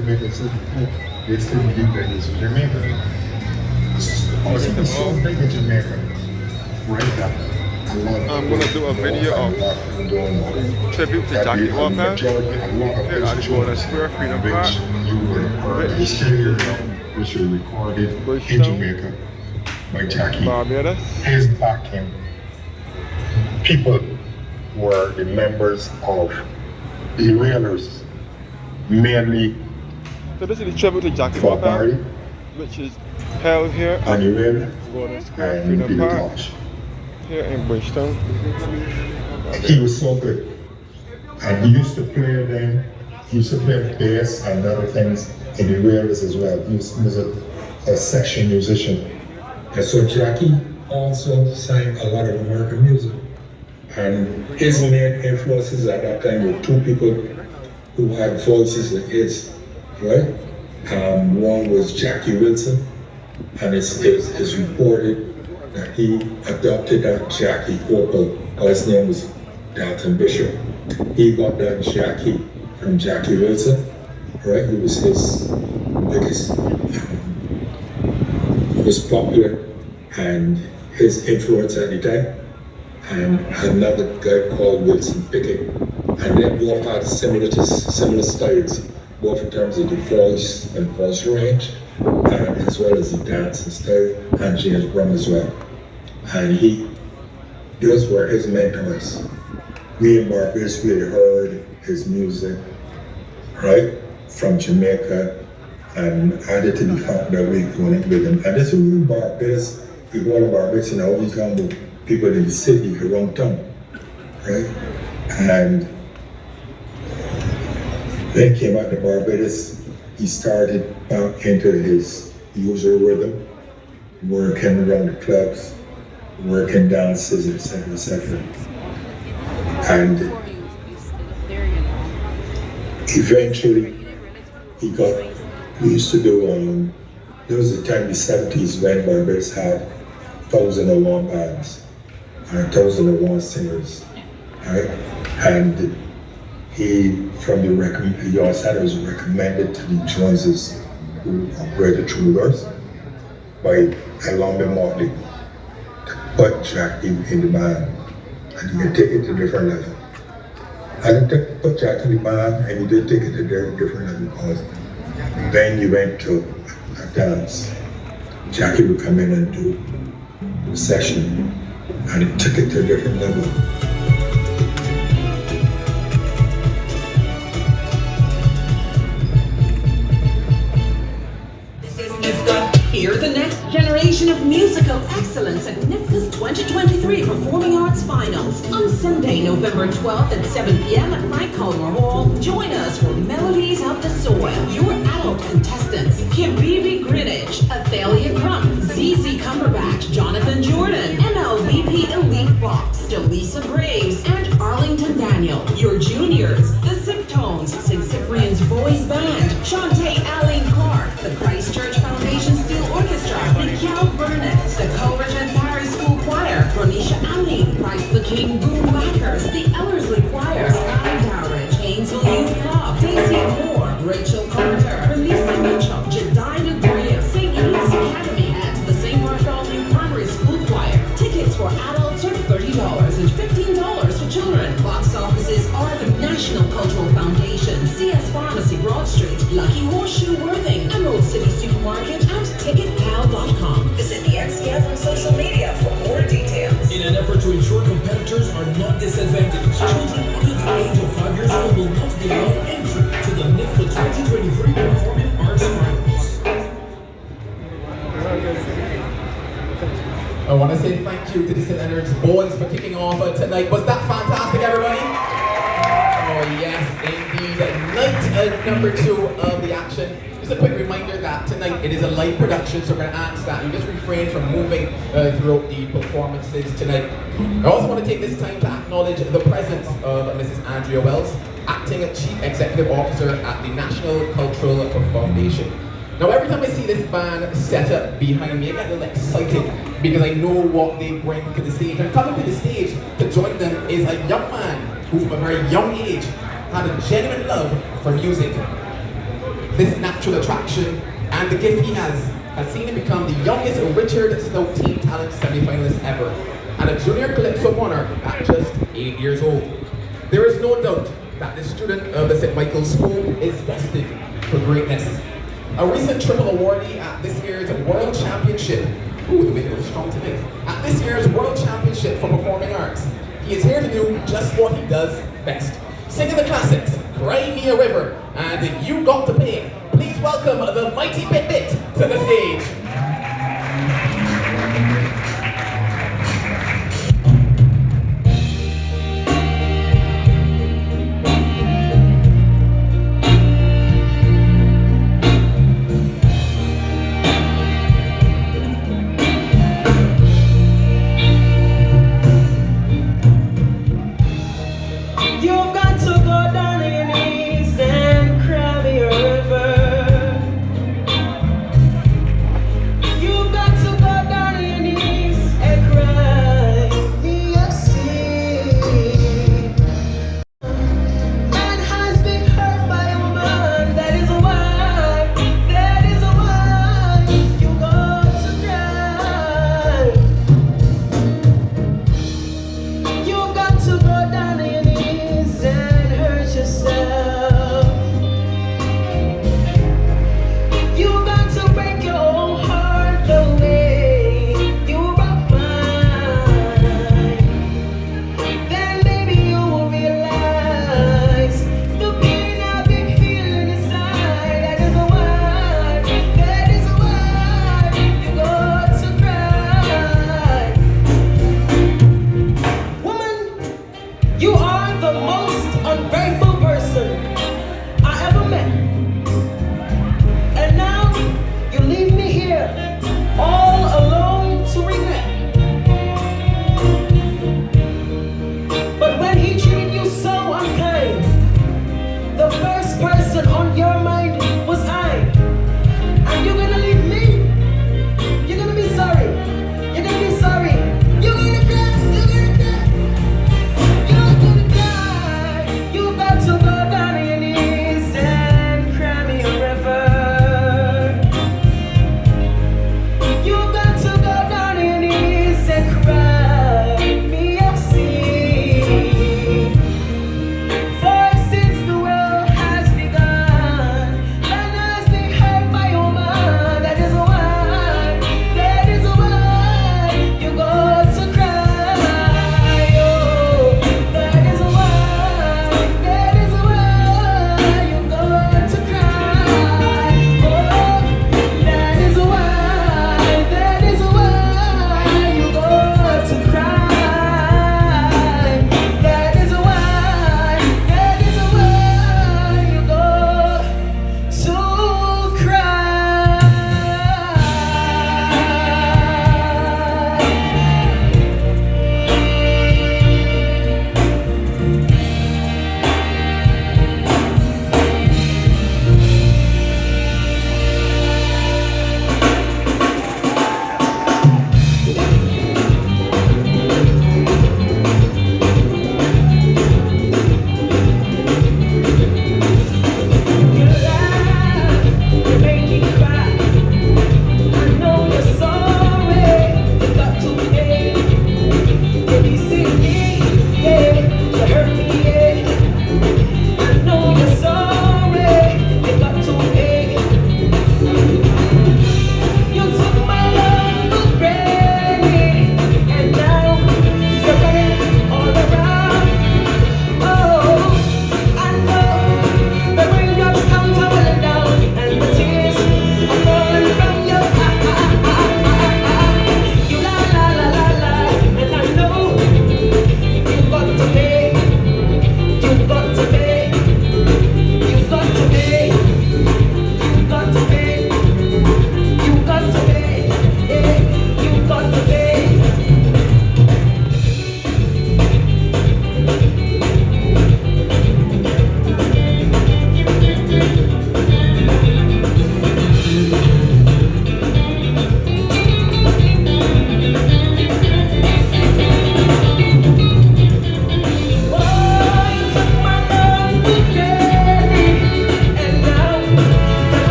Jamaica said before, they still believe that it's Jamaica. Also, the so big in Jamaica, right now. I'm going to do a video of tribute to Jackie Opel here at Golden Square Freedom Park, which was recorded in Bridgetown, Jamaica by Jackie. Barbados. His backing people were the members of the Railers, mainly So this is the tribute to Jackie Bob Barry Opel, which is held here at and the Railer Golden Square and Freedom Billy Park Tosh. here in Bridgetown. He was so good. And he used to play then, he used to play bass and other things in the Railers as well. He was a section musician. And so Jackie also sang a lot of American music. And his main influences at that time were two people who had voices like his, right? One was Jackie Wilson, and it's reported that he adopted that Jackie Opel, his name was Dalton Bishop. He got that Jackie from Jackie Wilson, right? He was his biggest, he was popular and his influence at the time. And another guy called Wilson Pickett, and they both had similar styles, both in terms of the voice and voice range, as well as the dancing style, and James Brown as well. And those were his mentors. We in Barbados, we had heard his music, right, from Jamaica, and added to the fact that we connect with him. And this is really Barbados, we go to Barbados, we come with people in the city around town, right? And then came out to Barbados, he started back into his usual rhythm, working around the clubs, working dances, etc., etc. And eventually, we used to do, there was a time in the 70s when Barbados had 1,001 bands, and 1,001 singers, right? And he also had was recommended to the Joneses who operated Troubadours by Alombe Motley to put Jackie in the band, and he could take it to a different level. And he put Jackie in the band, and he did take it to a different level because then you went to a dance. Jackie would come in and do a session, and it took it to a different level. Hear the next generation of musical excellence at NIFCA's 2023 Performing Arts Finals on Sunday, November 12th at 7 p.m. at Frank Culmer Hall. Join us for Melodies of the Soil. Your adult contestants: Kibibi Greenwich, Athalia Crump, ZZ Cumberbatch, Jonathan Jordan, MLVP Elite Fox, Delisa Graves, and Arlington Daniel. Your juniors: the Sip Tones, St. Cyprian's Boys Band, Shantae Aline Clark, the Christchurch Foundation Steel Orchestra, Mikhail Burnett, the Coleridge and Paris School Choir, Ronisha Aline, Price the King Boom Mackers, the Ellerslie Choir, Sky Dowridge, Ainsville Youth Club, Daisy Moore, Rachel Carter, Elisa Mitchell, Jedidah Brea, St. Eve's Academy, and the St. Bartholomew Primary School Choir. Tickets for adults are $30 and $15 for children. Box offices are the National Cultural Foundation, CS Pharmacy Broad Street, Lucky Horseshoe Worthing, Emerald City Supermarket, and TicketPal.com. Visit the XCF on social media for more details. In an effort to ensure competitors are not disadvantaged, children under the age of 5 years old will not be allowed entry to the NIFCA 2023 Performing Arts Finals. I want to say thank you to the St. Leonard's boys for kicking off tonight. Was that fantastic, everybody? Oh yes, indeed. Night number 2 of the action. Just a quick reminder that tonight it is a live production, so we're going to ask that you just refrain from moving throughout the performances tonight. I also want to take this time to acknowledge the presence of Mrs. Andrea Wells, Acting Chief Executive Officer at the National Cultural Foundation. Now every time I see this band set up behind me, I get a little excited because I know what they bring to the stage. And coming to the stage to join them is a young man who from a very young age had a genuine love for music. this natural attraction and the gift he has seen him become the youngest Richard Snow Team Talent semi-finalist ever, and a junior Calypso winner at just 8 years old. There is no doubt that the student of the St. Michael's School is destined for greatness. A recent triple awardee at this year's World Championship, ooh, the wind was strong tonight, at this year's World Championship for Performing Arts, he is here to do just what he does best. Singing the classics, Cry Me a River, and You Got to Pay. Please welcome the mighty Bit Bit to the stage. You've got to go down on your knees and cry me a river.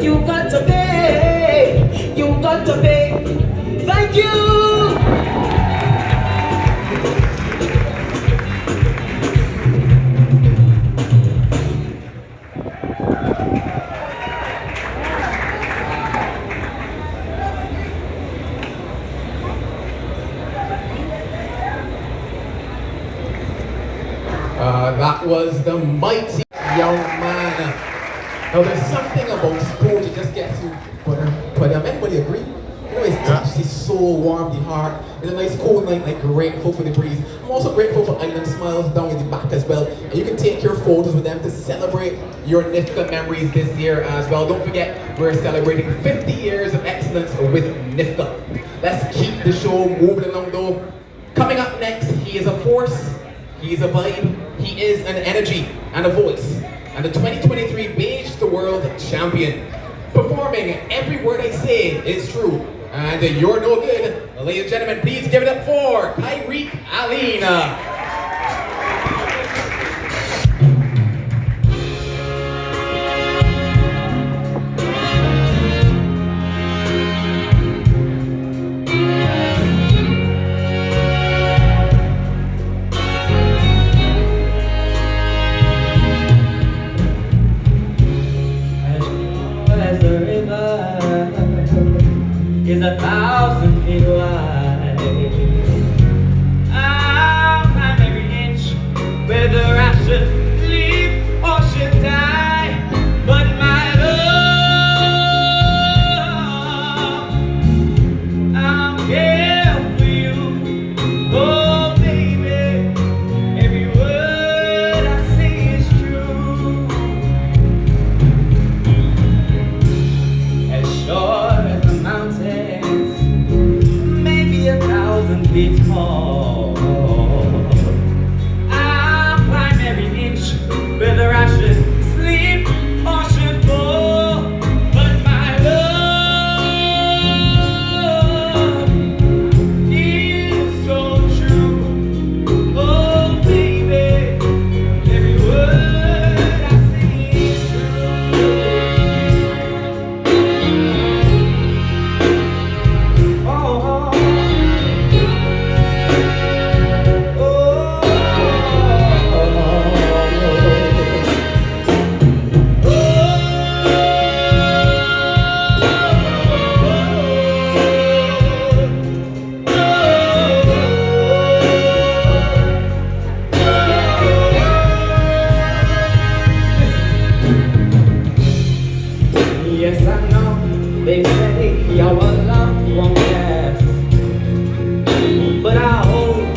You got to pay. You got to pay. Thank you. That was the mighty young man. Now there's something about sport that just gets you, but anybody agree? You know, it's touched the soul, warmed the heart. It's a nice cold night, like grateful for the breeze. I'm also grateful for Island Smiles down in the back as well. And you can take your photos with them to celebrate your NIFCA memories this year as well. Don't forget, we're celebrating 50 years of excellence with NIFCA. Let's keep the show moving along though. Coming up next, he is a force, he is a vibe, he is an energy and a voice. And the 2023 Beige the World Champion. Performing Every Word I Say Is True. And You're No Good. Ladies and gentlemen, please give it up for Tyreek Alina. Is 1,000 feet wide. I'll climb every inch, whether I should live or should die. But my love, I'll care for you. Oh baby, every word I say is true. As short as the mountain, 1,000 feet tall. I'll climb every inch, whether I should sleep or should fall. But my love is so true. Oh baby, every word I say is true. Oh. Yes, I know they say our love won't last, but I hope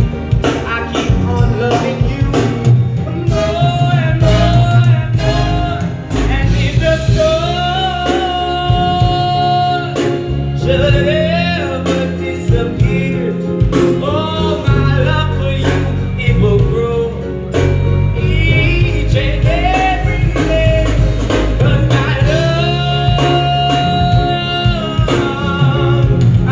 I keep on loving you more and more and more. And if the storm should ever disappear, oh, my love for you, it will grow each and every day. 'Cause my love, I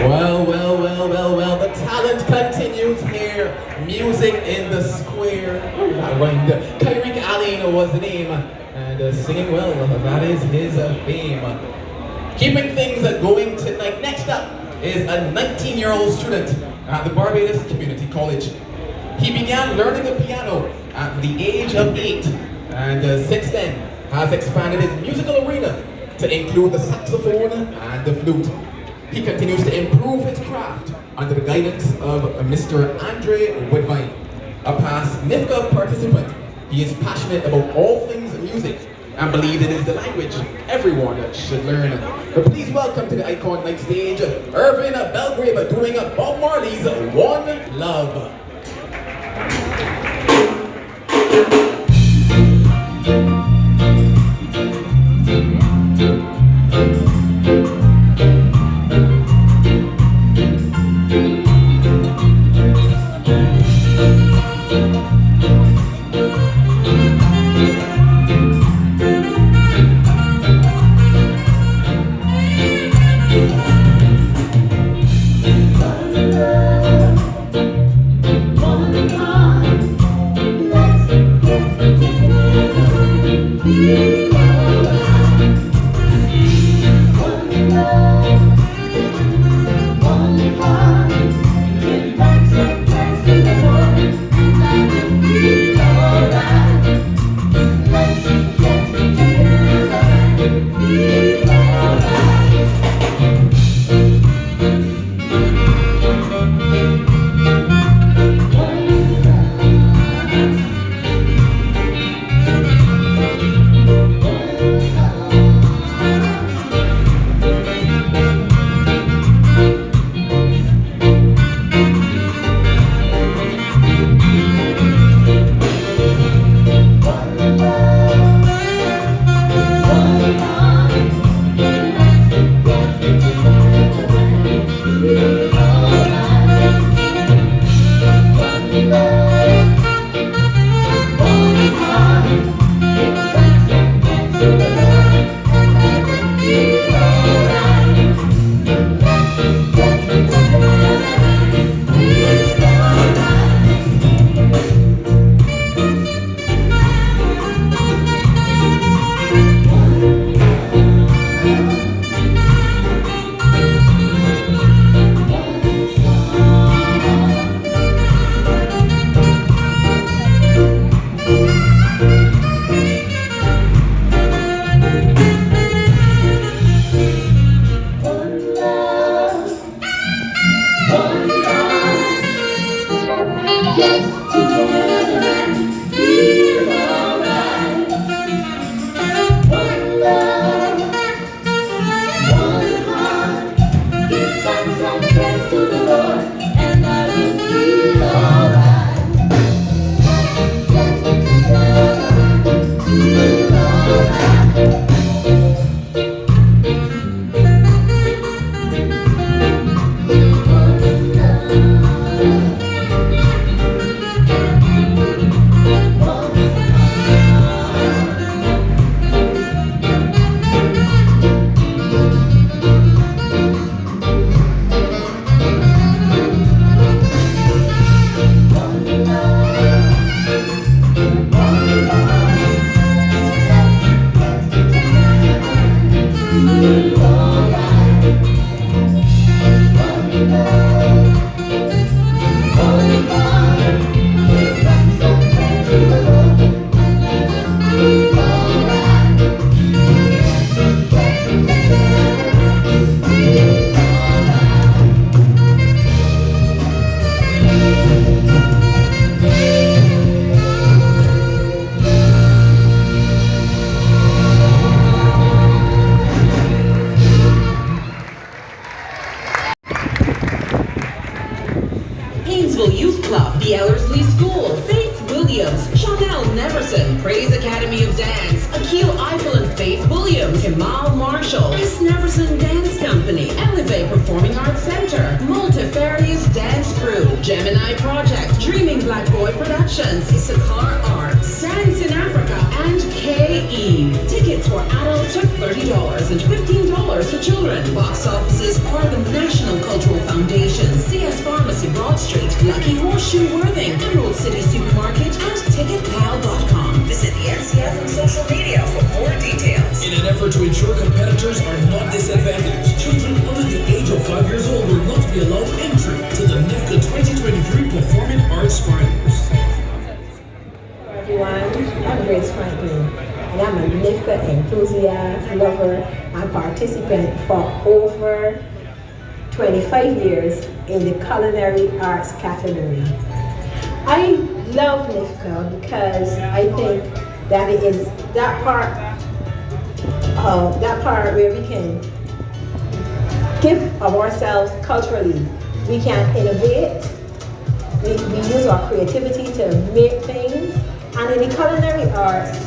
Well, the talent continues here. Music in the square. I rhymed. Kyrick Allen was the name. And singing well, that is his theme. Keeping things going tonight. Next up is a 19-year-old student at the Barbados Community College. He began learning the piano at the age of 8, and since then has expanded his musical arena to include the saxophone and the flute. He continues to improve his craft under the guidance of Mr. Andre Woodvine. A past NIFCA participant, he is passionate about all things music and believes it is the language everyone should learn. But please welcome to the Icon Night stage, Irvin Belgrave doing Bob Marley's One Love. Tickets for adults are $30 and $15 for children. Box offices are the National Cultural Foundation, CS Pharmacy, Broad Street, Lucky Horseshoe Worthing, Emerald City Supermarket, and TicketPal.com. Visit the NCF on social media for more details. In an effort to ensure competitors are not disadvantaged, children under the age of 5 years old will not be allowed entry to the NIFCA 2023 Performing Arts Finals. Everyone, I'm Grace Franklin, and I'm a NIFCA enthusiast, lover, and participant for over 25 years in the culinary arts category. I love NIFCA because I think that it is that part where we can give of ourselves culturally. We can innovate, we use our creativity to make things, and in the culinary arts,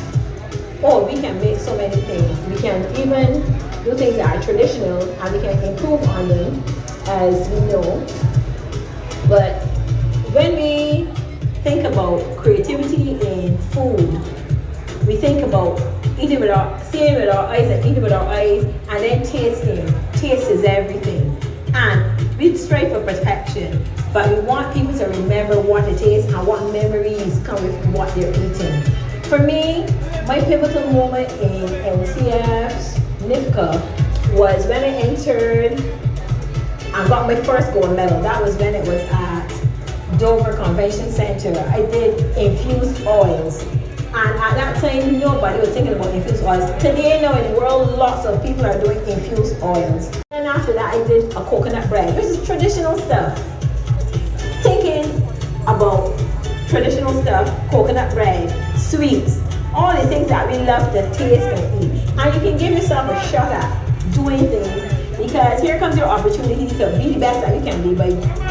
we can make so many things. We can even do things that are traditional and we can improve on them, as we know. But when we think about creativity in food, we think about seeing with our eyes and eating with our eyes, and then tasting. Taste is everything. And we strive for perfection, but we want people to remember what it is and what memories come with what they're eating. For me, my pivotal moment in NCF's NIFCA was when I entered and got my first gold medal. That was when it was at Dover Convention Center. I did infused oils. And at that time, nobody was thinking about infused oils. Today, now in the world, lots of people are doing infused oils. And after that, I did a coconut bread, which is traditional stuff. Thinking about traditional stuff, coconut bread, sweets, all the things that we love to taste and eat. And you can give yourself a shot at doing things, because here comes your opportunity to be the best that you can be by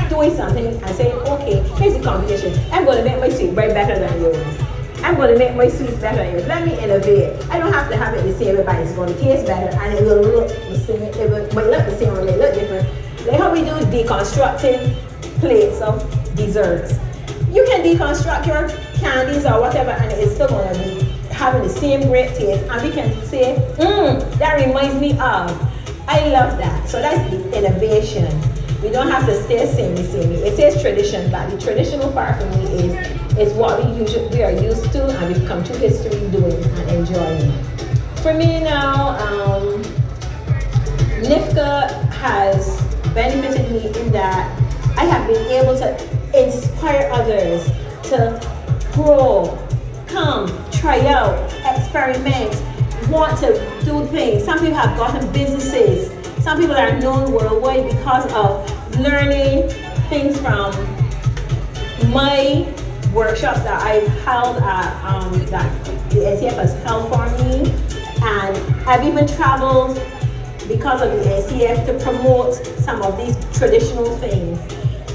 doing something and saying, okay, here's the competition. I'm going to make my sweet bread better than yours. I'm going to make my sweets better than yours. Let me innovate. I don't have to have it the same way, but it's going to taste better and it will look the same. It might look the same or it may look different. Like how we do deconstructing plates of desserts. You can deconstruct your candies or whatever and it's still going to be having the same great taste, and we can say, that reminds me of. I love that. So that's the innovation. We don't have to stay same. It says tradition, but the traditional part for me is what we are used to and we've come to history doing and enjoying. For me now, NIFCA has benefited me in that I have been able to inspire others to grow, come, try out, experiment, want to do things. Some people have gotten businesses. Some people are known worldwide because of learning things from my workshops that I've held at, that the NCF has held for me. And I've even traveled because of the NCF to promote some of these traditional things.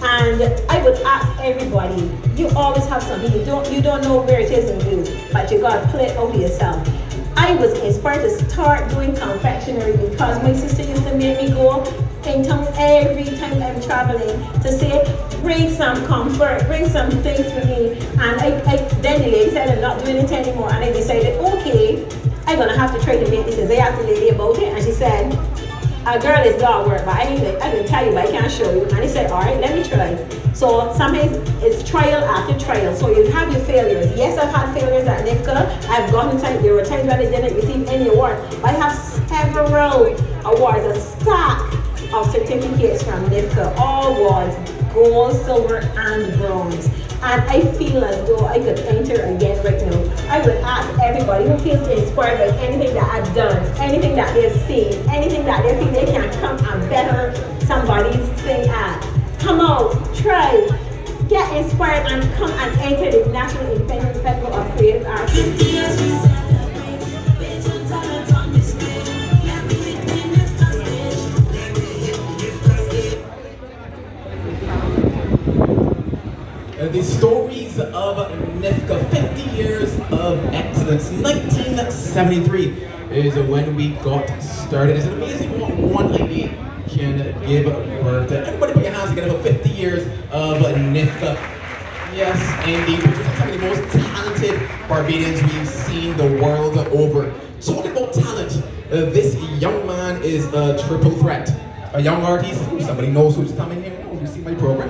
And I would ask everybody, you always have something, you don't know where it is in you, but you gotta pull it out of yourself. I was inspired to start doing confectionery because my sister used to make me go in town every time I'm traveling to say, bring some comfort, bring some things for me. And then the lady said, I'm not doing it anymore. And I decided, okay, I'm gonna have to try to make this. I asked the lady about it and she said, a girl is not work, but I can tell you, but I can't show you. And he said, all right, let me try. So sometimes it's trial after trial. So you have your failures. Yes, I've had failures at NIFCA. I've gotten times, there were times when I didn't receive any award. But I have several awards, a stack of certificates from NIFCA, all awards, gold, silver, and bronze. And I feel as though I could enter again right now. I would ask everybody who feels inspired by anything that I've done, anything that they've seen, anything that they think they can come and better somebody's thing at. Come out, try, get inspired, and come and enter the National Independent Festival of Creative Arts. The stories of NIFCA, 50 years of excellence. 1973 is when we got started. It's amazing what one lady can give birth to. Everybody put your hands together for 50 years of NIFCA. Yes, indeed. We're some of the most talented Barbadians we've seen the world over. Talking about talent, this young man is a triple threat. A young artist, somebody knows who's coming here. Oh, you see my program?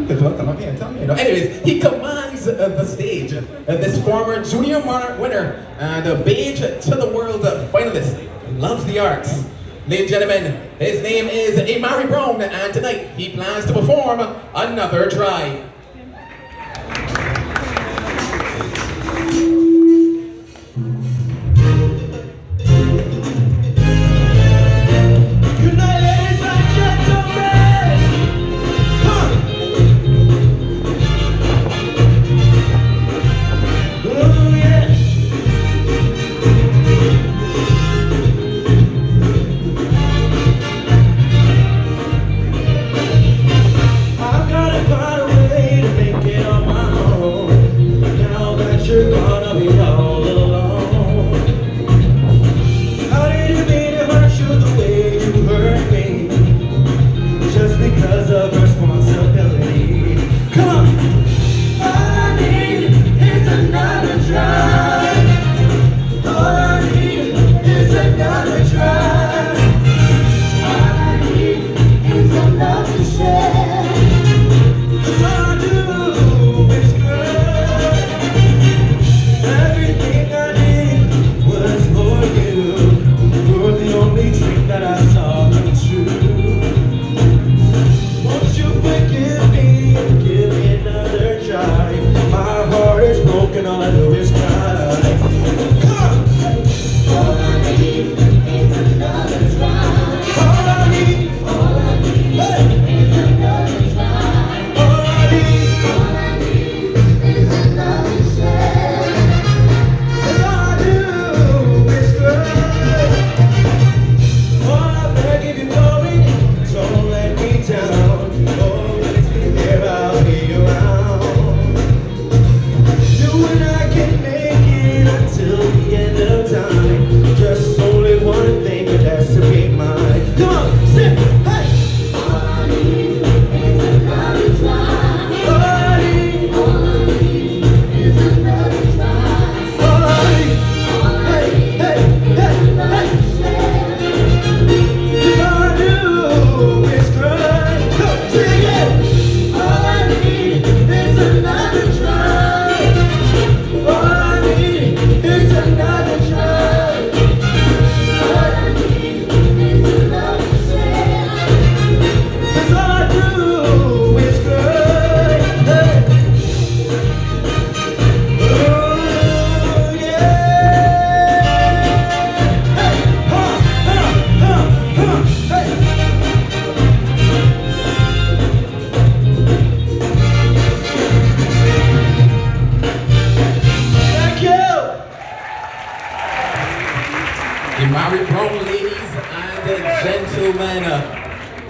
Come up here, tell me. No, anyways, he commands the stage. This former junior monarch winner and a beige to the world finalist loves the arts. Ladies and gentlemen, his name is Amari Brown, and tonight he plans to perform Another Try.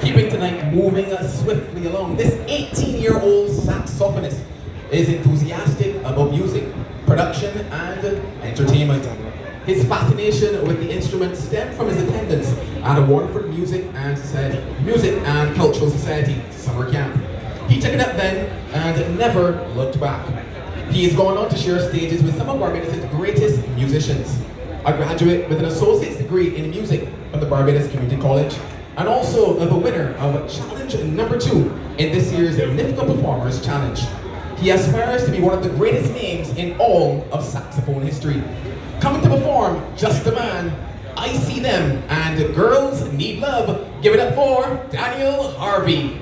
Keeping tonight moving swiftly along, this 18-year-old saxophonist is enthusiastic about music, production, and entertainment. His fascination with the instrument stemmed from his attendance at a Waterford Music and Cultural Society summer camp. He took it up then and never looked back. He has gone on to share stages with some of Barbados' greatest musicians. A graduate with an associate's degree in music from the Barbados Community College, and also the winner of Challenge number 2 in this year's NIFCA Performers Challenge. He aspires to be one of the greatest names in all of saxophone history. Coming to perform Just a Man, I See Them, and Girls Need Love. Give it up for Daniel Harvey.